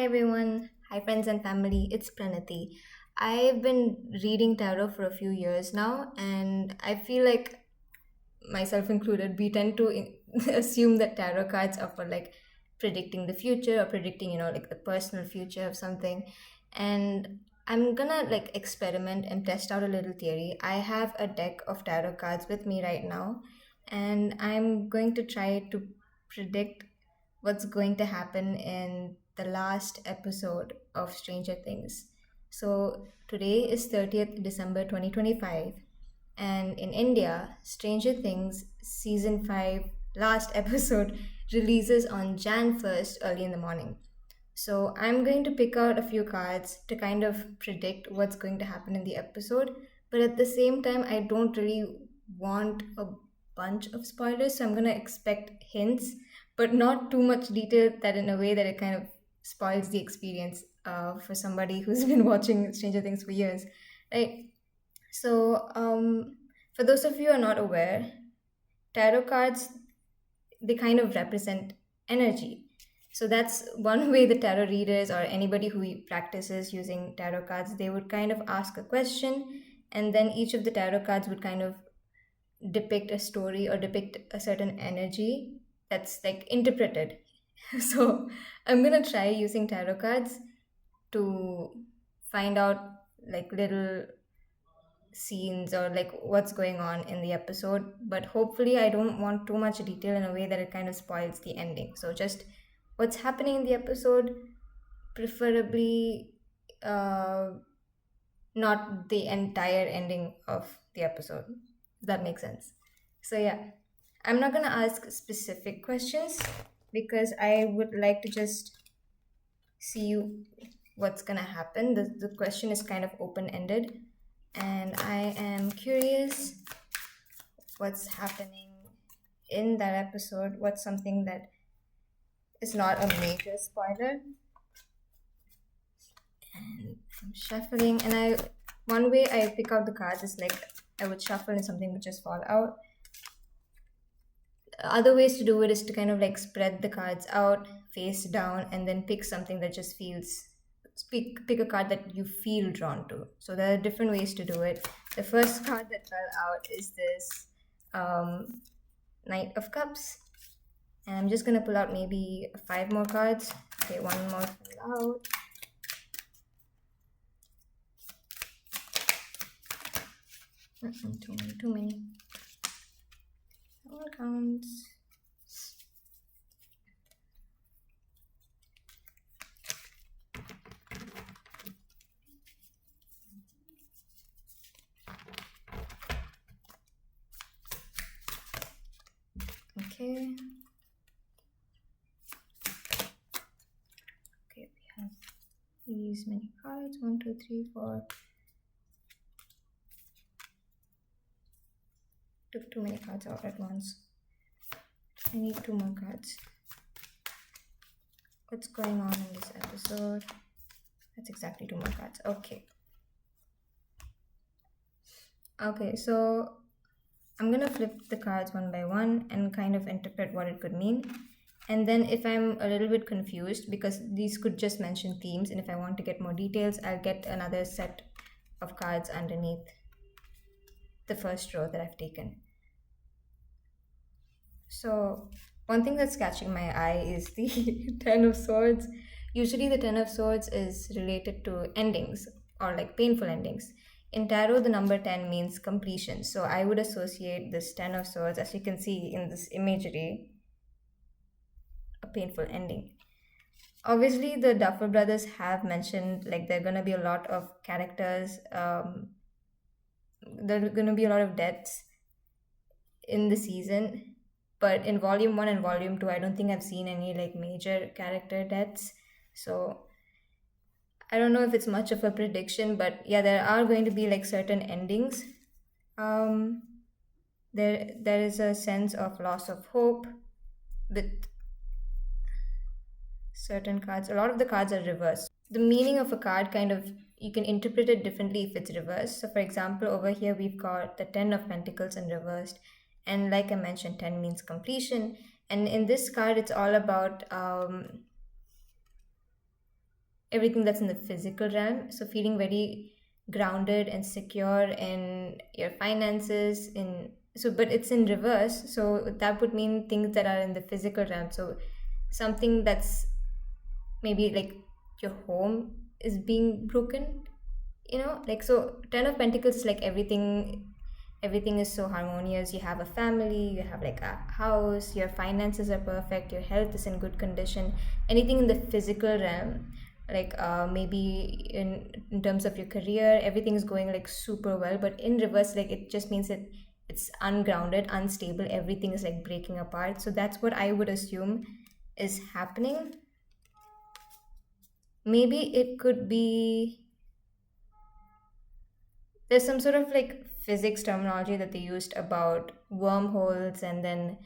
everyone. Hi friends and family. It's Pranati. I've been reading tarot for a few years now, and I feel like myself included, we tend to assume that tarot cards are for like predicting the future or predicting, like the personal future of something. And I'm gonna like experiment and test out a little theory. I have a deck of tarot cards with me right now, and I'm going to try to predict what's going to happen in the last episode of Stranger Things. So today is 30th December 2025, and in India, Stranger Things season 5 last episode releases on Jan 1st early in the morning. So I'm going to pick out a few cards to kind of predict what's going to happen in the episode, but at the same time I don't really want a bunch of spoilers, so I'm going to expect hints, but not too much detail that in a way that it kind of spoils the experience for somebody who's been watching Stranger Things for years, right? So, for those of you who are not aware, tarot cards, they kind of represent energy. So that's one way the tarot readers or anybody who practices using tarot cards, they would kind of ask a question, and then each of the tarot cards would kind of depict a story or depict a certain energy that's like interpreted. So I'm gonna try using tarot cards to find out like little scenes or like what's going on in the episode, but hopefully I don't want too much detail in a way that it kind of spoils the ending. So just what's happening in the episode, preferably uh not the entire ending of the episode, if that makes sense. So yeah, I'm not gonna ask specific questions because I would like to just see what's gonna happen. The question is kind of open-ended, and I am curious what's happening in that episode, what's something that is not a major spoiler. And I'm shuffling, and one way I pick out the cards is like I would shuffle and something would just fall out. Other ways to do it is to kind of like spread the cards out face down and then pick something that just feels pick a card that you feel drawn to. So there are different ways to do it. The first card that fell out is this Knight of Cups, and I'm just gonna pull out maybe 5 more cards. Okay, one more fell out. Too many. That one counts. Okay. Okay, we have these many cards. 1, 2, 3, 4. Took too many cards out at once. I need 2 more cards. What's going on in this episode? That's exactly 2 more cards. Okay, so I'm gonna flip the cards one by one and kind of interpret what it could mean. And then if I'm a little bit confused, because these could just mention themes, and if I want to get more details, I'll get another set of cards underneath the first row that I've taken. So one thing that's catching my eye is the Ten of Swords. Usually the Ten of Swords is related to endings or like painful endings. In tarot, the number 10 means completion. So I would associate this Ten of Swords, as you can see in this imagery, a painful ending. Obviously, the Duffer brothers have mentioned like there are going to be a lot of characters, there are going to be a lot of deaths in the season. But in volume 1 and volume 2, I don't think I've seen any like major character deaths. So I don't know if it's much of a prediction, but yeah, there are going to be like certain endings. There is a sense of loss of hope with certain cards. A lot of the cards are reversed. The meaning of a card kind of, you can interpret it differently if it's reversed. So for example, over here we've got the 10 of Pentacles in reversed, and like I mentioned, 10 means completion. And in this card, it's all about everything that's in the physical realm. So feeling very grounded and secure in your finances in so but it's in reverse. So that would mean things that are in the physical realm. So something that's maybe like your home is being broken, like, so 10 of pentacles is like everything is so harmonious. You have a family, you have like a house, your finances are perfect, your health is in good condition. Anything in the physical realm, like maybe in terms of your career, everything is going like super well. But in reverse, like it just means that it's ungrounded, unstable, everything is like breaking apart. So that's what I would assume is happening. Maybe it could be there's some sort of like physics terminology that they used about wormholes, and then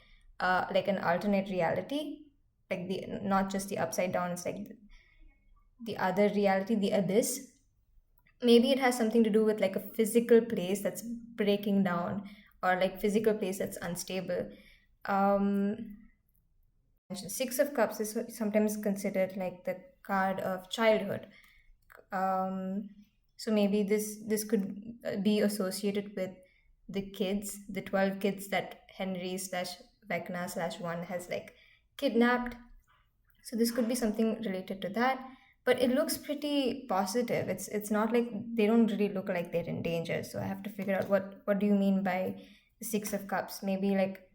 like an alternate reality, like the not just the upside down, it's like the other reality, the abyss. Maybe it has something to do with like a physical place that's breaking down, or like physical place that's unstable. um Six of Cups is sometimes considered like the card of childhood. um so maybe this could be associated with the kids, the 12 kids that Henry slash Vecna slash one has like kidnapped. So this could be something related to that, but it looks pretty positive. It's not like they don't really look like they're in danger. So I have to figure out what do you mean by the Six of Cups. Maybe like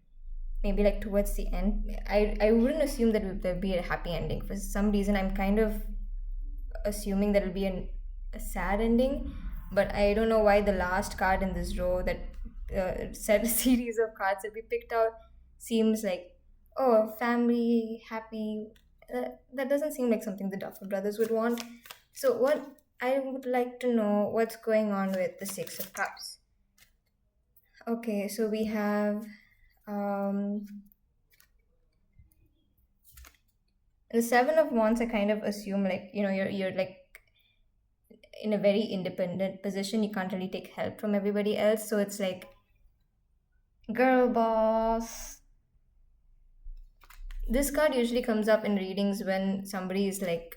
towards the end. I wouldn't assume that there'll be a happy ending. For some reason I'm kind of assuming that it'll be a sad ending, but I don't know why the last card in this row that set a series of cards that we picked out seems like, oh, family, happy. That doesn't seem like something the Duffer brothers would want. So what I would like to know what's going on with the Six of Cups. Okay, so we have um the Seven of Wands. I kind of assume like you're like in a very independent position. You can't really take help from everybody else. So it's like, girl boss. This card usually comes up in readings when somebody is like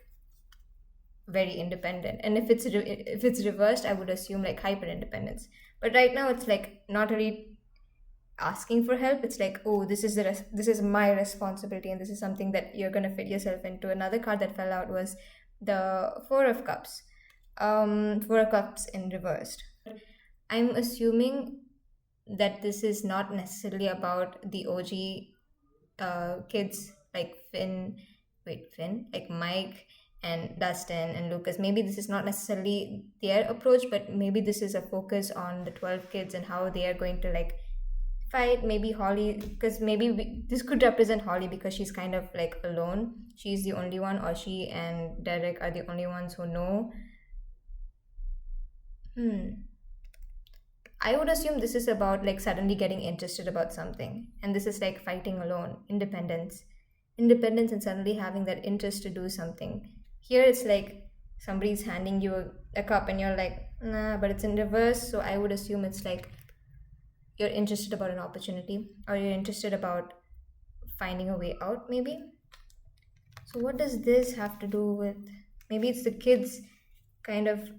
very independent, and if it's reversed, I would assume like hyper independence. But right now it's like not really asking for help. It's like, oh, this is my responsibility, and this is something that you're going to fit yourself into. Another card that fell out was the Four of Cups. Four of Cups in reversed. I'm assuming that this is not necessarily about the OG kids like Finn, like Mike and Dustin and Lucas. Maybe this is not necessarily their approach, but maybe this is a focus on the 12 kids and how they are going to like fight. Maybe Holly, because maybe this could represent Holly because she's kind of like alone. She's the only one, or she and Derek are the only ones who know. I would assume this is about like suddenly getting interested about something, and this is like fighting alone, independence, and suddenly having that interest to do something. Here it's like somebody's handing you a cup, and you're like, nah, but it's in reverse. So I would assume it's like you're interested about an opportunity, or you're interested about finding a way out, maybe. So what does this have to do with? Maybe it's the kids kind of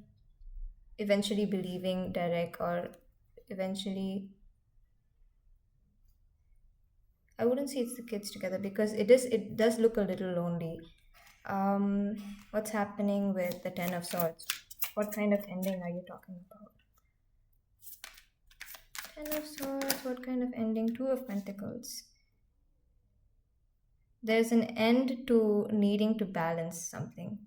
eventually believing Derek, or eventually I wouldn't say it's the kids together, because it does look a little lonely. What's happening with the Ten of Swords? What kind of ending are you talking about? Ten of Swords, what kind of ending? Two of Pentacles. There's an end to needing to balance something.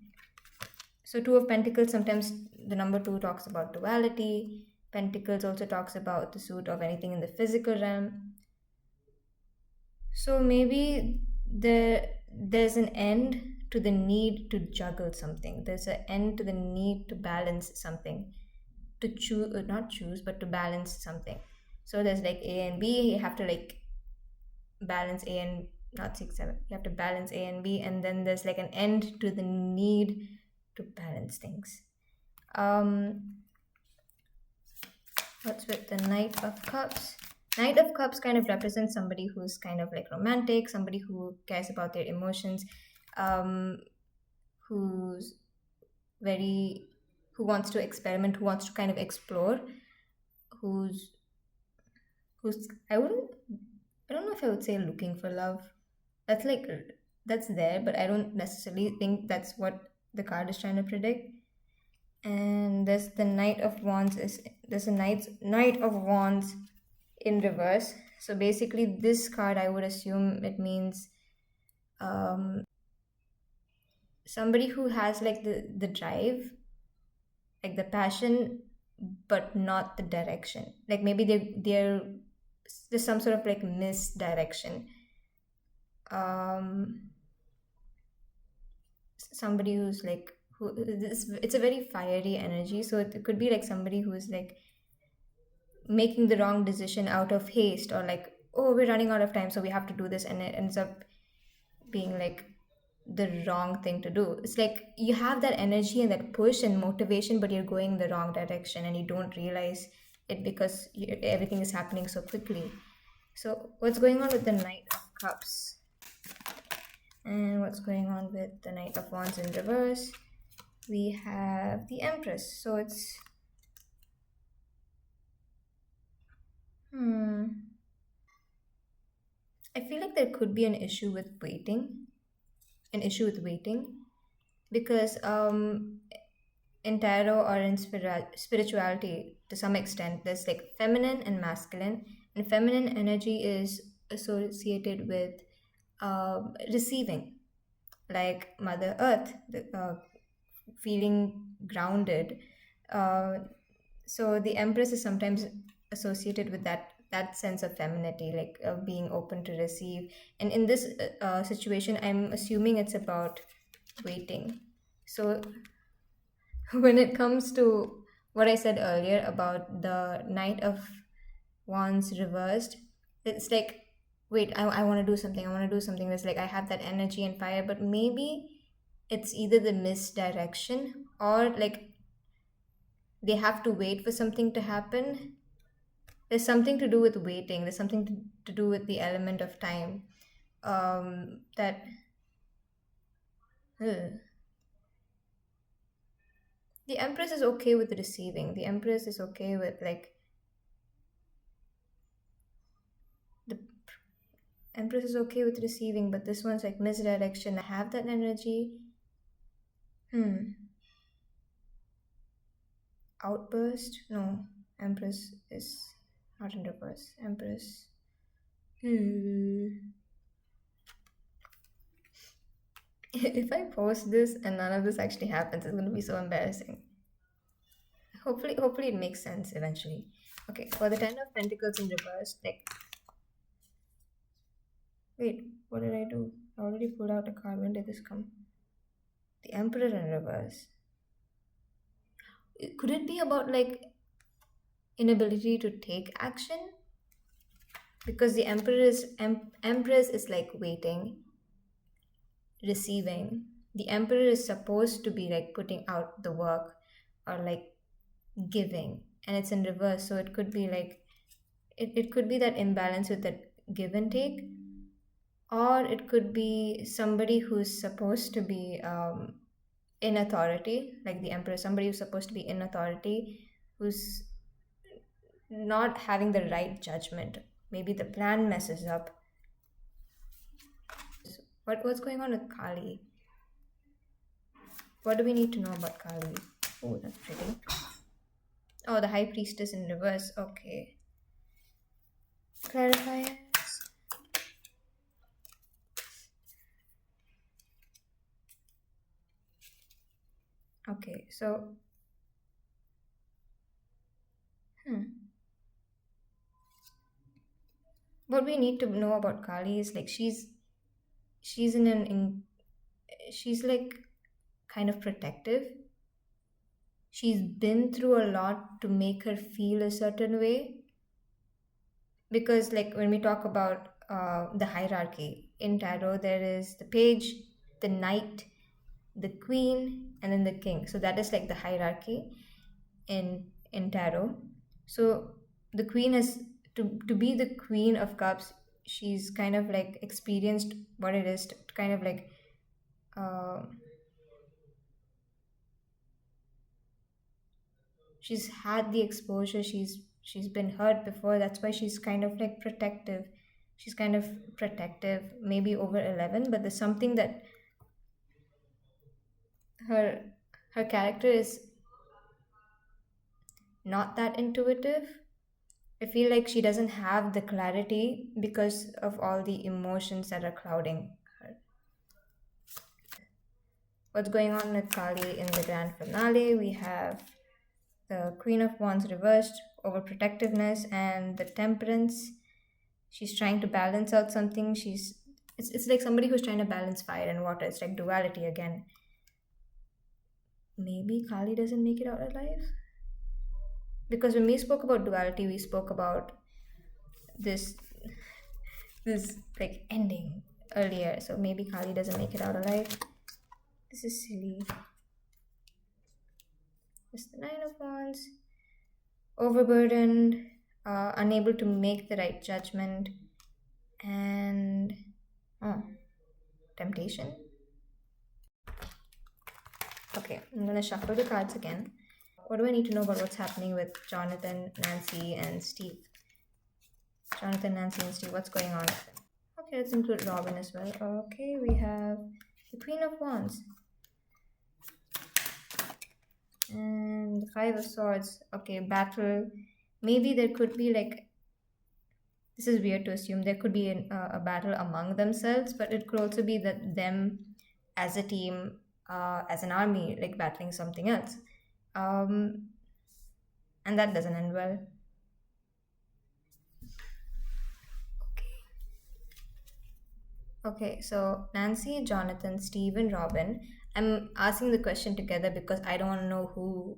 So Two of Pentacles, sometimes the number two talks about duality. Pentacles also talks about the suit of anything in the physical realm. So maybe there's an end to the need to juggle something. There's an end to the need to balance something. To choose, not choose, but to balance something. So there's like A and B. You have to like balance A and not 6 7. You have to balance A and B, and then there's like an end to the need to balance things. What's with the Knight of Cups? Knight of Cups kind of represents somebody who's kind of like romantic, somebody who cares about their emotions, who's very, who wants to experiment, who wants to kind of explore, who's who's I don't know if I would say looking for love. That's like that's there, but I don't necessarily think that's what the card is trying to predict. And there's a knight of wands in reverse. So basically this card, I would assume it means um somebody who has like the drive, like the passion, but not the direction. Like maybe there's some sort of like misdirection. um Somebody who's like who it's a very fiery energy, so it could be like somebody who's like making the wrong decision out of haste, or like, oh, we're running out of time, so we have to do this, and it ends up being like the wrong thing to do. It's like you have that energy and that push and motivation, but you're going the wrong direction and you don't realize it because everything is happening so quickly. So what's going on with the Knight of Cups, and what's going on with the Knight of Wands in reverse? We have the Empress. So it's I feel like there could be an issue with waiting, because in tarot or in spirituality, to some extent, there's like feminine and masculine, and feminine energy is associated with receiving, like Mother Earth, feeling grounded. Uh, so the Empress is sometimes associated with that sense of femininity, like being open to receive. And in this situation, I'm assuming it's about waiting. So when it comes to what I said earlier about the Knight of Wands reversed, it's like, wait, I want to do something. I want to do something. That's like I have that energy and fire, but maybe it's either the misdirection, or like they have to wait for something to happen. There's something to do with waiting. There's something to do with the element of time. That ugh. The Empress is okay with receiving. The Empress is okay with like the Empress is okay with receiving, but this one's like misdirection. I have that energy. Hmm. Outburst? No. Empress is not in reverse. Empress. Hmm. If I post this and none of this actually happens, it's gonna be so embarrassing. Hopefully it makes sense eventually. Okay, for the Ten of Pentacles in reverse, like, wait, what did I do? I already pulled out a card. When did this come? The Emperor in reverse. Could it be about like inability to take action? Because the Empress is like waiting, receiving. The Emperor is supposed to be like putting out the work, or like giving, and it's in reverse. So it could be like it could be that imbalance with that give and take, or it could be somebody who's supposed to be in authority, like the Emperor, somebody who's supposed to be in authority, who's not having the right judgment. Maybe the plan messes up. What's going on with Kali? What do we need to know about Kali? Oh, that's pretty. Oh, the High Priestess in reverse. Okay. Clarifiers. Okay, so what we need to know about Kali is like she's she's like kind of protective. She's been through a lot to make her feel a certain way, because like when we talk about the hierarchy in tarot, there is the page, the knight, the queen, and then the king. So that is like the hierarchy in tarot. So the queen has to be the queen of cups. She's kind of like experienced what it is to kind of like uh, she's had the exposure, she's been hurt before. That's why she's kind of like protective. She's kind of protective, maybe over 11, but there's something that her her character is not that intuitive. I feel like she doesn't have the clarity because of all the emotions that are clouding her. What's going on with Kali in the grand finale? We have the Queen of Wands reversed, overprotectiveness, and the Temperance. She's trying to balance out something. It's like somebody who's trying to balance fire and water. It's like duality again. Maybe Kali doesn't make it out alive. Because when we spoke about duality, we spoke about this this like ending earlier. So maybe Kali doesn't make it out alive. This is silly. It's the Nine of Wands. Overburdened, unable to make the right judgment, and oh, temptation. Okay, I'm gonna shuffle the cards again. What do I need to know about what's happening with Jonathan, Nancy, and Steve? Jonathan, Nancy, and Steve, what's going on? Okay, let's include Robin as well. Okay, we have the Queen of Wands. And the Five of Swords. Okay, battle. Maybe there could be like, this is weird to assume, there could be a battle among themselves, but it could also be that them as a team, as an army, like battling something else. And that doesn't end well. Okay, so Nancy, Jonathan, Steve, and Robin. I'm asking the question together because I don't want to know who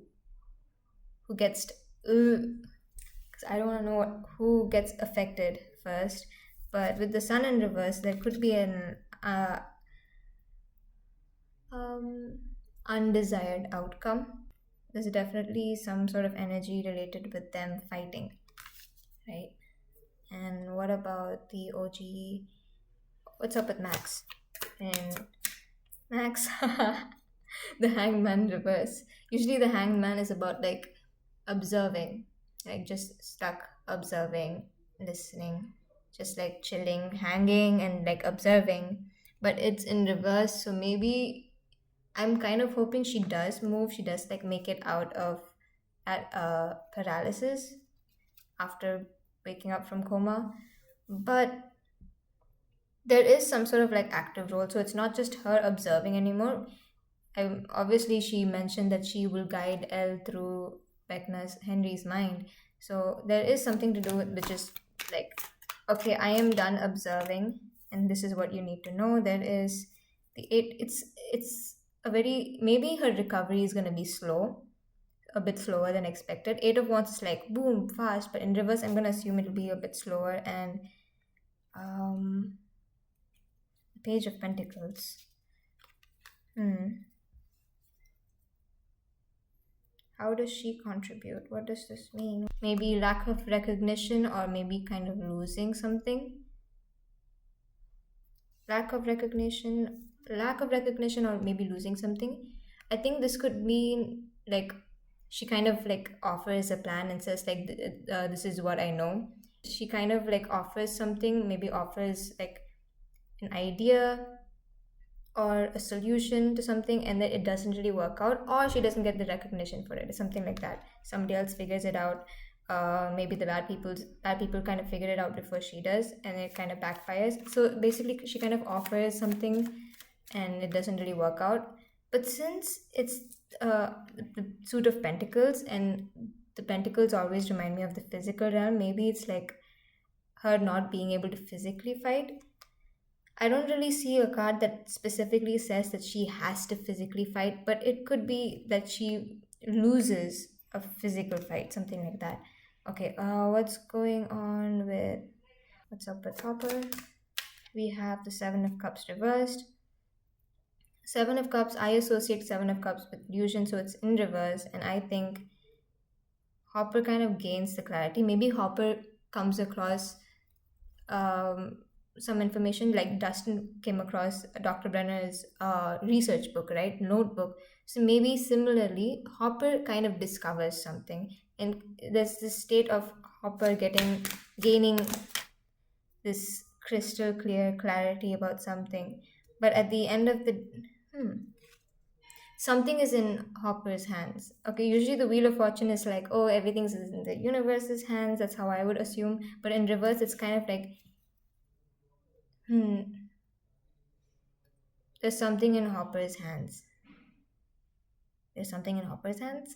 gets because I don't want to know who gets affected first. But with the sun in reverse, there could be an undesired outcome. There's definitely some sort of energy related with them fighting, right? And what about the OG? What's up with Max? And Max, the hangman reverse. Usually the hangman is about like observing, like just stuck observing, listening, just like chilling, hanging, and like observing. But it's in reverse, so maybe I'm kind of hoping she does move. She does like make it out of at paralysis after waking up from coma. But there is some sort of like active role, so it's not just her observing anymore. Obviously, she mentioned that she will guide Elle through Vecna's Henry's mind. So there is something to do with which is like, okay, I am done observing, and this is what you need to know. There is the eight. It's a very, maybe her recovery is gonna be slow, a bit slower than expected. Eight of Wands is like boom, fast, but in reverse, I'm gonna assume it'll be a bit slower. And um, Page of Pentacles. How does she contribute? What does this mean? Maybe lack of recognition, or maybe kind of losing something. Lack of recognition, or maybe losing something. I think this could mean like she kind of like offers a plan and says like this is what I know. She kind of like offers something, maybe offers like an idea or a solution to something, and then it doesn't really work out, or she doesn't get the recognition for it, something like that. Somebody else figures it out. Maybe the bad people kind of figure it out before she does, and it kind of backfires. So basically she kind of offers something and it doesn't really work out. But since it's the suit of pentacles, and the pentacles always remind me of the physical realm, maybe it's like her not being able to physically fight. I don't really see a card that specifically says that she has to physically fight, but it could be that she loses a physical fight, something like that. Okay, what's going on with, what's up with Hopper? We have the Seven of Cups reversed. Seven of Cups, I associate Seven of Cups with illusion, so it's in reverse, and I think Hopper kind of gains the clarity. Maybe Hopper comes across some information, like Dustin came across Dr. Brenner's research book, right? Notebook. So maybe similarly, Hopper kind of discovers something, and there's this state of Hopper gaining this crystal clear clarity about something. But at the end of the hmm, something is in Hopper's hands. Okay, usually the Wheel of Fortune is like, oh, everything's in the universe's hands. That's how I would assume. But in reverse, it's kind of like, hmm, there's something in Hopper's hands. There's something in Hopper's hands.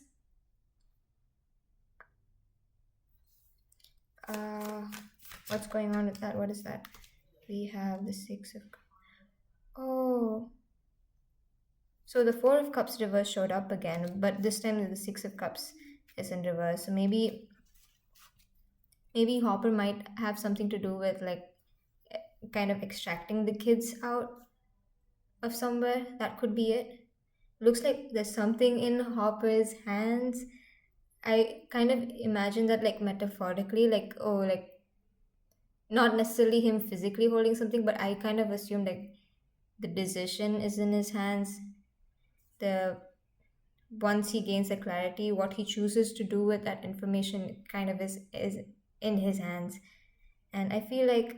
Uh, what's going on with that? What is that? We have the Six of. Oh, so the Four of Cups reverse showed up again, but this time the Six of Cups is in reverse. So maybe Hopper might have something to do with like kind of extracting the kids out of somewhere. That could be it. Looks like there's something in Hopper's hands. I kind of imagine that like metaphorically, like oh, like not necessarily him physically holding something, but I kind of assume like the decision is in his hands. The Once he gains the clarity, what he chooses to do with that information kind of is in his hands. And I feel like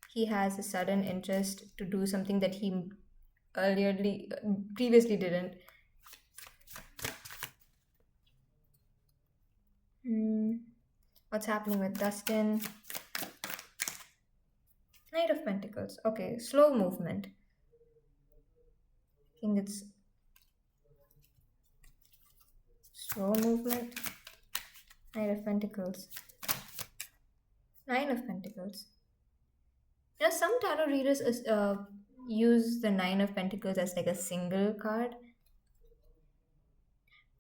he has a sudden interest to do something that he earlierly previously didn't. Hmm. What's happening with Dustin? Knight of Pentacles. Okay, slow movement. I think it's slow movement. Knight of Pentacles. Nine of Pentacles. Some tarot readers use the Nine of Pentacles as like a single card.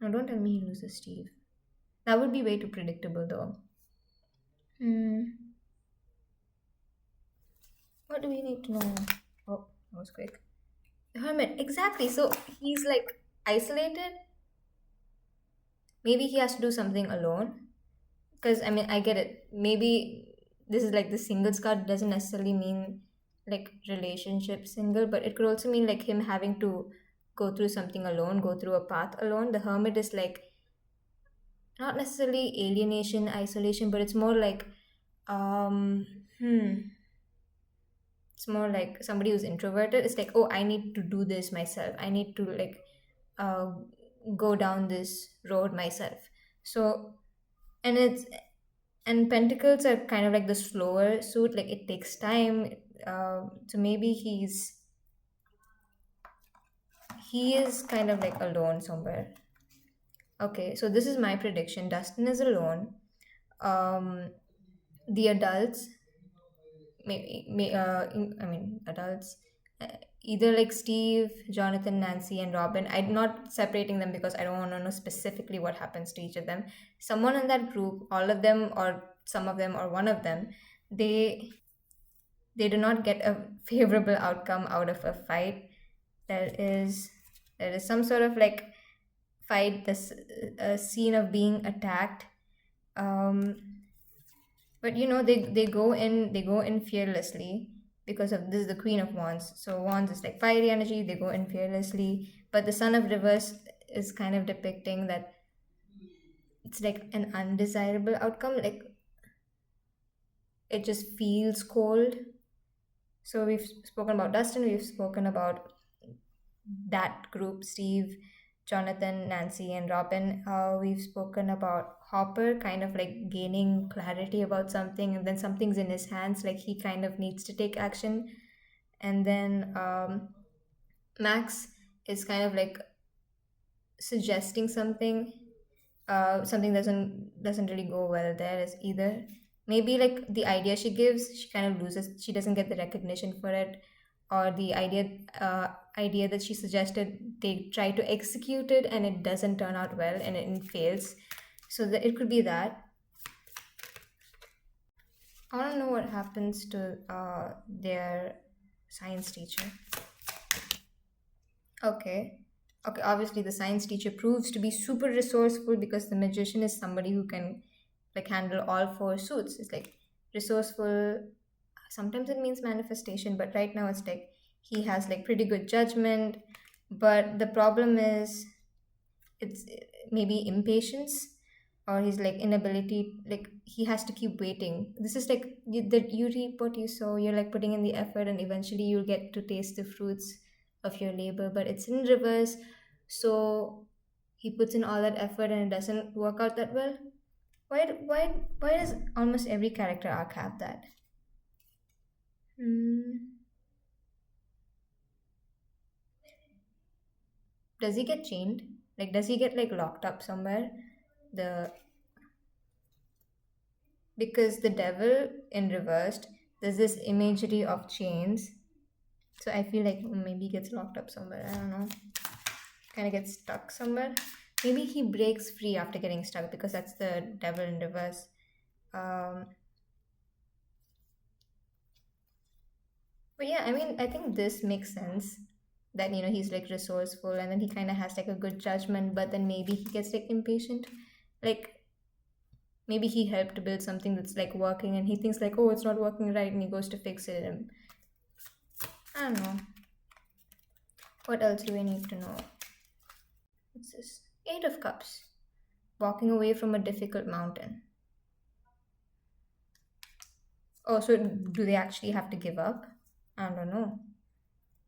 No, don't tell me he loses Steve. That would be way too predictable though. Hmm. What do we need to know? Oh, that was quick. Hermit, exactly. So he's like isolated. Maybe he has to do something alone. Because I mean, I get it. Maybe this is like the singles card doesn't necessarily mean like relationship single, but it could also mean like him having to go through something alone, go through a path alone. The hermit is like not necessarily alienation, isolation, but it's more like um hmm it's more like somebody who's introverted. It's like, oh, I need to do this myself. I need to like uh go down this road myself. So and it's and pentacles are kind of like the slower suit, like it takes time. So maybe he is kind of like alone somewhere. Okay, so this is my prediction. Dustin is alone. um the adults, I mean adults, uh, either like Steve, Jonathan, Nancy, and Robin. I'm not separating them because I don't want to know specifically what happens to each of them. Someone in that group, all of them or some of them or one of them, they they do not get a favorable outcome out of a fight. There is there is some sort of like fight, this a scene of being attacked. um but they go in fearlessly because of this is the Queen of Wands. So Wands is like fiery energy, they go in fearlessly. But the Son of Reverse is kind of depicting that it's like an undesirable outcome, like it just feels cold. So we've spoken about Dustin, we've spoken about that group: Steve, Jonathan, Nancy, and Robin. We've spoken about Hopper kind of like gaining clarity about something, and then something's in his hands, like he kind of needs to take action. And then Max is kind of like suggesting something. Something doesn't really go well there as either. Maybe like the idea she gives, she kind of loses. She doesn't get the recognition for it, or the idea that she suggested, they try to execute it and it doesn't turn out well and it fails. So that it could be that. I want to know what happens to their science teacher. Okay. Okay, obviously the science teacher proves to be super resourceful because the magician is somebody who can like handle all four suits. It's like resourceful. Sometimes it means manifestation, but right now it's like he has like pretty good judgment. But the problem is it's maybe impatience, or his like inability, like he has to keep waiting. This is like that you reap what you sow. You're like putting in the effort, and eventually you'll get to taste the fruits of your labor. But it's in reverse. So he puts in all that effort and it doesn't work out that well. Why does almost every character arc have that? Hmm. Does he get chained? Like, does he get like locked up somewhere? The Because the devil in reversed, there's this imagery of chains. So I feel like maybe he gets locked up somewhere. I don't know. Kind of gets stuck somewhere. Maybe he breaks free after getting stuck because that's the devil in reverse. Um, but yeah, I mean, I think this makes sense that he's like resourceful and then he kind of has like a good judgment, but then maybe he gets like impatient. Like maybe he helped to build something that's like working and he thinks like, oh, it's not working right, and he goes to fix it. And I don't know. What else do we need to know? What's this? Eight of Cups. Walking away from a difficult mountain. Oh, so do they actually have to give up? I don't know.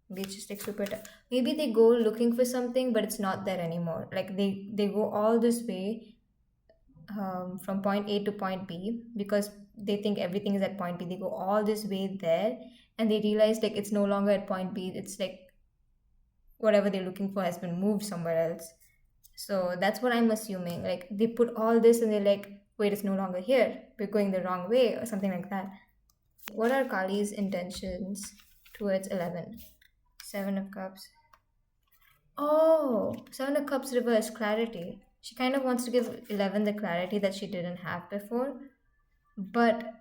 Maybe it's just like super tough. Maybe they go looking for something, but it's not there anymore. Like they go all this way, from point A to point B, because they think everything is at point B. They go all this way there, and they realize like it's no longer at point B. It's like whatever they're looking for has been moved somewhere else. So that's what I'm assuming. Like they put all this and they're like, wait, it's no longer here. We're going the wrong way, or something like that. What are Kali's intentions towards 11? Seven of Cups. Oh, Seven of Cups reverse clarity. She kind of wants to give 11 the clarity that she didn't have before. But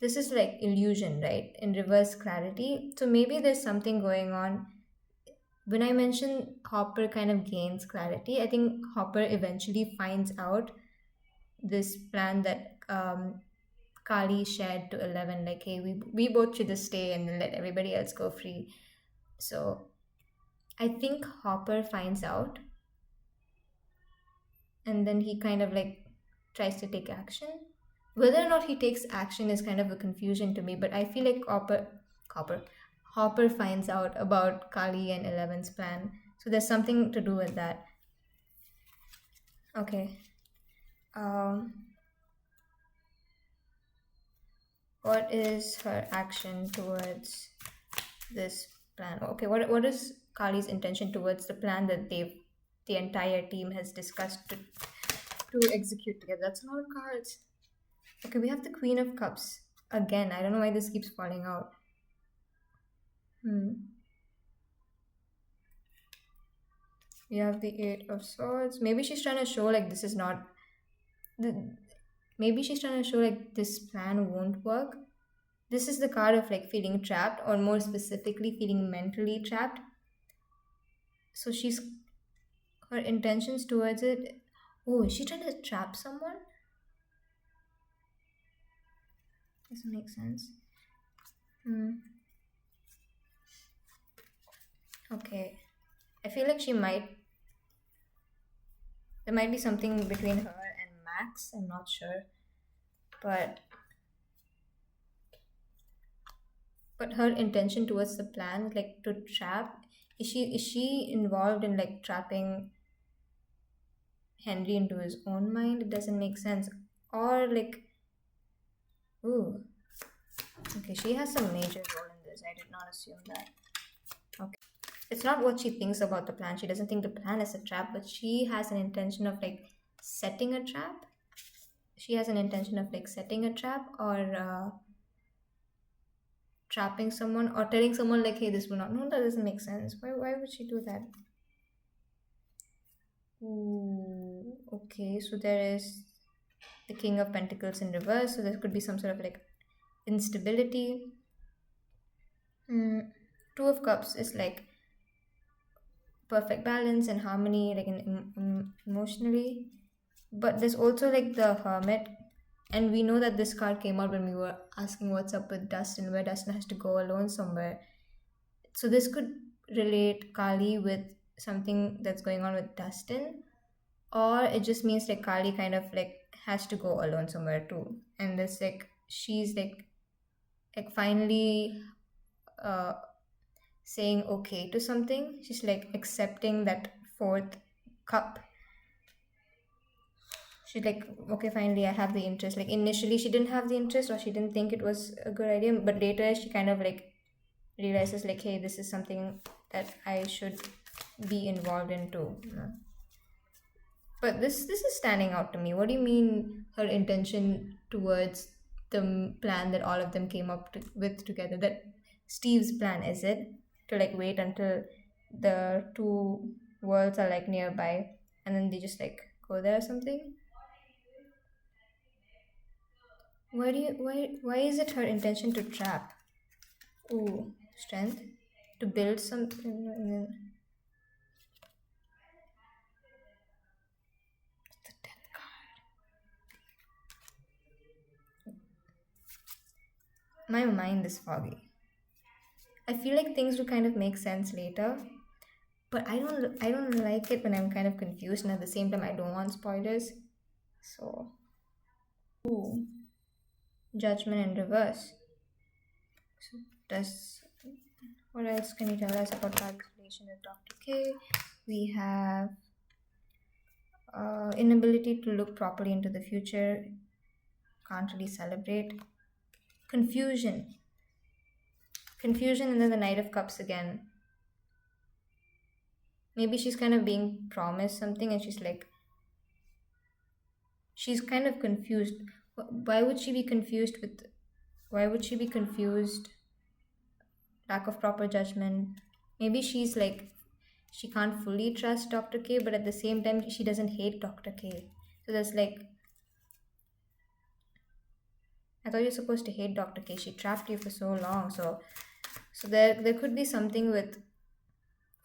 this is like illusion, right? In reverse clarity. So maybe there's something going on. When I mentioned Hopper kind of gains clarity, I think Hopper eventually finds out this plan that Kali shared to 11, like, hey, we both should just stay and then let everybody else go free. So I think Hopper finds out and then he kind of like tries to take action. Whether or not he takes action is kind of a confusion to me, but I feel like Copper, Hopper finds out about Kali and Eleven's plan. So there's something to do with that. Okay. Um, what is her action towards this plan? Okay, what is Kali's intention towards the plan that the entire team has discussed to execute together? That's a lot of cards. Okay, we have the Queen of Cups again. I don't know why this keeps falling out. Hmm. We have the Eight of Swords. Maybe she's trying to show like this is not. The, maybe she's trying to show like this plan won't work. This is the card of like feeling trapped, or more specifically, feeling mentally trapped. So her intentions towards it. Oh, is she trying to trap someone? Doesn't make sense. Hmm. Okay. I feel like there might be something between her and Max. I'm not sure, but her intention towards the plan, like to trap, is she involved in like trapping Henry into his own mind? It doesn't make sense. Or like, ooh, okay, she has some major role in this. I did not assume that. Okay, it's not what she thinks about the plan. She doesn't think the plan is a trap, but she has an intention of like setting a trap. She has an intention of like setting a trap, or trapping someone, or telling someone like, hey, this will not. No, that doesn't make sense. Why would she do that? Ooh, okay, so there is the King of Pentacles in reverse, so there could be some sort of like instability. Two of Cups is like perfect balance and harmony, like emotionally. But there's also like the Hermit, and we know that this card came out when we were asking what's up with Dustin, where Dustin has to go alone somewhere. So this could relate Kali with something that's going on with Dustin, or it just means like Kali kind of like has to go alone somewhere too, and this like she's like finally uh saying okay to something. She's like accepting that fourth cup. She's like, okay, finally I have the interest. Like initially she didn't have the interest, or she didn't think it was a good idea, but later she kind of like realizes like, hey, this is something that I should be involved in too. But this is standing out to me. What do you mean her intention towards the plan that all of them came up with together? That Steve's plan, is it to like wait until the two worlds are like nearby and then they just like go there or something? Why is it her intention to trap? Ooh, strength to build something and then the death card. My mind is foggy. I feel like things will kind of make sense later, but I don't like it when I'm kind of confused, and at the same time I don't want spoilers. So, ooh, judgment in reverse. So does what else can you tell us about Clark's relation with Dr. K? We have inability to look properly into the future, can't really celebrate. Confusion, and then the Knight of Cups again. Maybe she's kind of being promised something, and she's kind of confused. Why would she be confused with? Why would she be confused? Lack of proper judgment. Maybe she's like she can't fully trust Dr. K, but at the same time she doesn't hate Dr. K. So there's like I thought you're supposed to hate Dr. K. She trapped you for so long. So there could be something with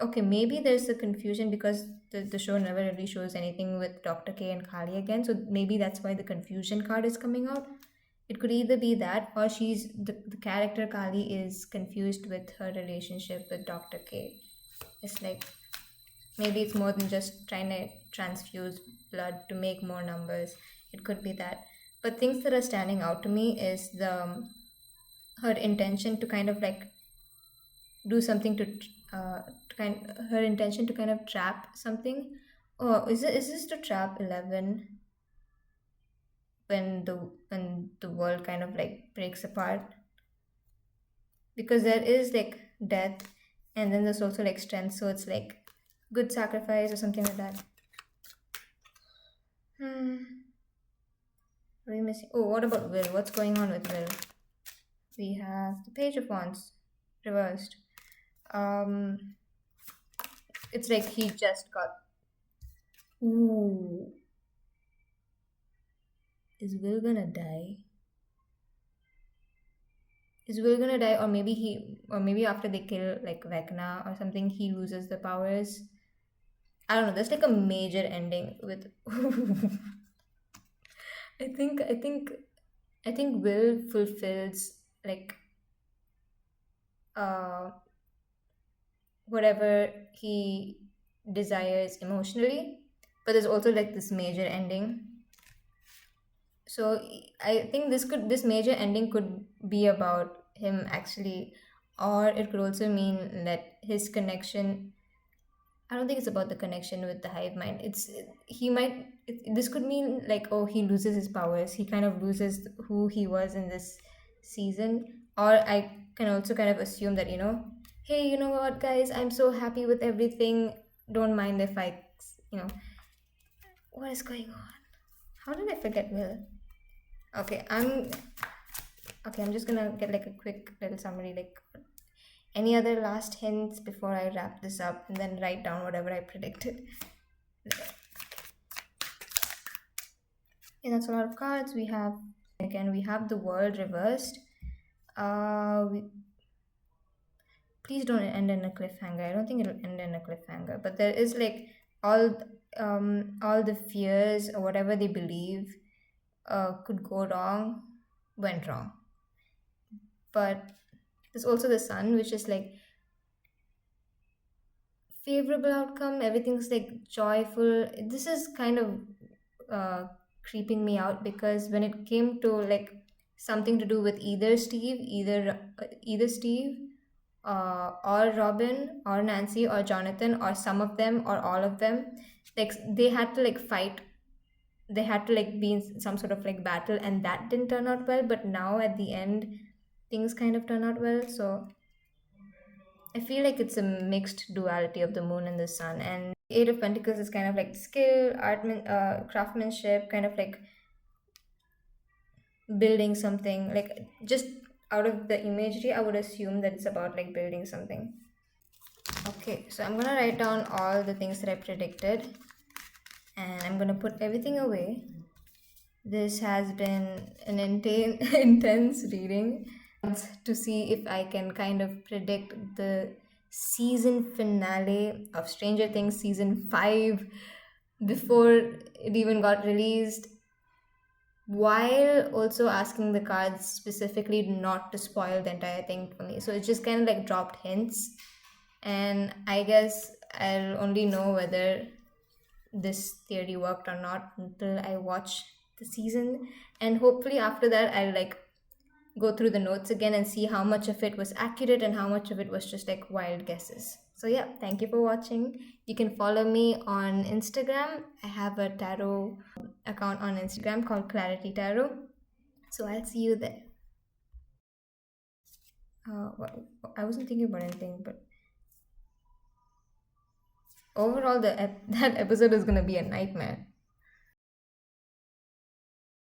okay, maybe there's a confusion because the show never really shows anything with Dr. K and Kali again. So maybe that's why the confusion card is coming out. It could either be that, or the character Kali is confused with her relationship with Dr. K. It's like maybe it's more than just trying to transfuse blood to make more numbers. It could be that. But things that are standing out to me is the her intention to kind of like do something to her intention to kind of trap something. Oh, is this to trap 11 when the world kind of like breaks apart? Because there is like death, and then there's also like strength, so it's like good sacrifice or something like that. Hmm. Are we missing? Oh, what about Will? What's going on with Will? We have the Page of Wands reversed. Um, it's like he just got. Ooh, is Will gonna die? Is Will gonna die, or maybe after they kill like Vecna or something, he loses the powers. I don't know. There's like a major ending with. I think I think I think Will fulfills like uh whatever he desires emotionally, but there's also like this major ending. So I think this major ending could be about him actually, or it could also mean that his connection. I don't think it's about the connection with the hive mind. This could mean like, oh, he loses his powers. He kind of loses who he was in this season. Or I can also kind of assume that, hey, you know what, guys, I'm so happy with everything. Don't mind if what is going on? How did I forget Will? Okay, I'm just gonna get like a quick little summary, like any other last hints before I wrap this up and then write down whatever I predicted. Okay, that's a lot of cards. We have the world reversed. We please don't end in a cliffhanger. I don't think it'll end in a cliffhanger, but there is like all all the fears or whatever they believe could go wrong went wrong. But there's also the sun, which is like favorable outcome. Everything's like joyful. This is kind of uh, creeping me out because when it came to like something to do with either Steve, or Robin, or Nancy, or Jonathan, or some of them, or all of them, like they had to like fight. They had to like be in some sort of like battle, and that didn't turn out well. But now at the end, things kind of turn out well. So I feel like it's a mixed duality of the moon and the sun. And Eight of Pentacles is kind of like skill, craftsmanship, kind of like building something. Like just out of the imagery, I would assume that it's about like building something. Okay, so I'm gonna write down all the things that I predicted, and I'm gonna put everything away. This has been an intense reading to see if I can kind of predict the season finale of Stranger Things season 5 before it even got released, while also asking the cards specifically not to spoil the entire thing for me. So it just kind of like dropped hints, and I guess I'll only know whether this theory worked or not until I watch the season. And hopefully after that I'll like go through the notes again and see how much of it was accurate and how much of it was just like wild guesses. So yeah, thank you for watching. You can follow me on Instagram. I have a tarot account on Instagram called Clarity Tarot. So I'll see you there. I wasn't thinking about anything, but overall that episode is gonna be a nightmare.